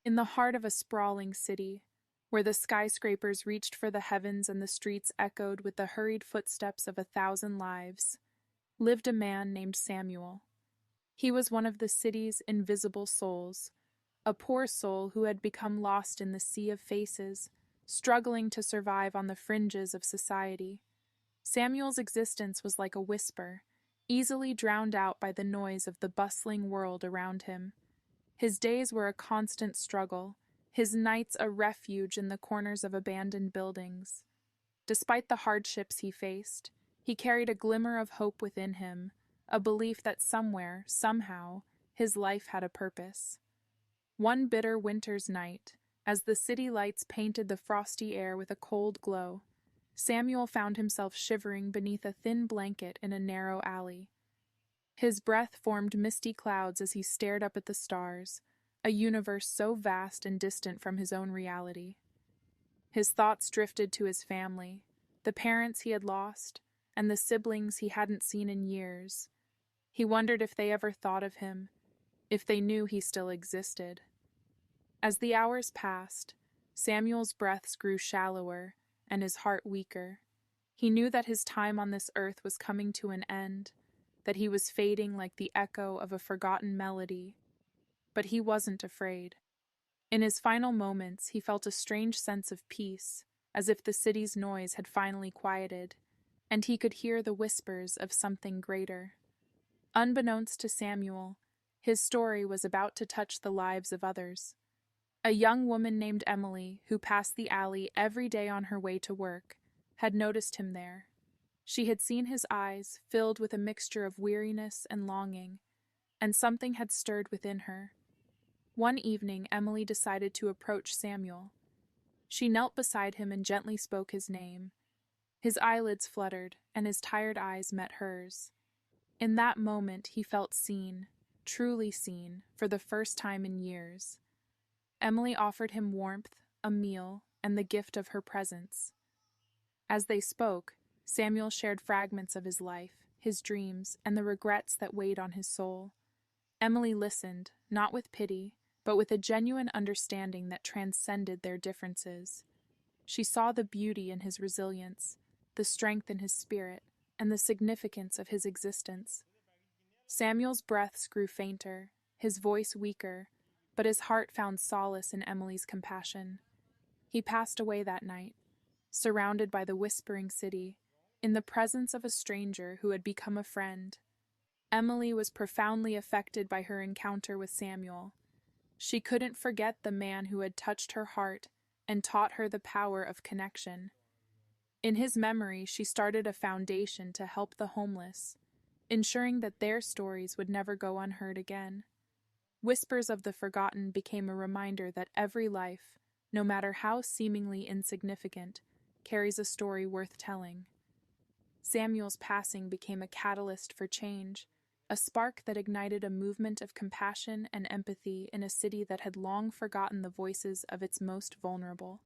In the heart of a sprawling city, where the skyscrapers reached for the heavens and the streets echoed with the hurried footsteps of 1,000 lives, lived a man named Samuel. He was one of the city's invisible souls, a poor soul who had become lost in the sea of faces, struggling to survive on the fringes of society. Samuel's existence was like a whisper, easily drowned out by the noise of the bustling world around him. His days were a constant struggle, his nights a refuge in the corners of abandoned buildings. Despite the hardships he faced, he carried a glimmer of hope within him, a belief that somewhere, somehow, his life had a purpose. One bitter winter's night, as the city lights painted the frosty air with a cold glow, Samuel found himself shivering beneath a thin blanket in a narrow alley. His breath formed misty clouds as he stared up at the stars, a universe so vast and distant from his own reality. His thoughts drifted to his family, the parents he had lost, and the siblings he hadn't seen in years. He wondered if they ever thought of him, if they knew he still existed. As the hours passed, Samuel's breaths grew shallower and his heart weaker. He knew that his time on this earth was coming to an end, that he was fading like the echo of a forgotten melody. But he wasn't afraid. In his final moments, he felt a strange sense of peace, as if the city's noise had finally quieted, and he could hear the whispers of something greater. Unbeknownst to Samuel, his story was about to touch the lives of others. A young woman named Emily, who passed the alley every day on her way to work, had noticed him there. She had seen his eyes filled with a mixture of weariness and longing, and something had stirred within her. One evening, Emily decided to approach Samuel. She knelt beside him and gently spoke his name. His eyelids fluttered, and his tired eyes met hers. In that moment, he felt seen, truly seen, for the first time in years. Emily offered him warmth, a meal, and the gift of her presence. As they spoke, Samuel shared fragments of his life, his dreams, and the regrets that weighed on his soul. Emily listened, not with pity, but with a genuine understanding that transcended their differences. She saw the beauty in his resilience, the strength in his spirit, and the significance of his existence. Samuel's breaths grew fainter, his voice weaker, but his heart found solace in Emily's compassion. He passed away that night, surrounded by the whispering city, in the presence of a stranger who had become a friend. Emily was profoundly affected by her encounter with Samuel. She couldn't forget the man who had touched her heart and taught her the power of connection. In his memory, she started a foundation to help the homeless, ensuring that their stories would never go unheard again. Whispers of the Forgotten became a reminder that every life, no matter how seemingly insignificant, carries a story worth telling. Samuel's passing became a catalyst for change, a spark that ignited a movement of compassion and empathy in a city that had long forgotten the voices of its most vulnerable.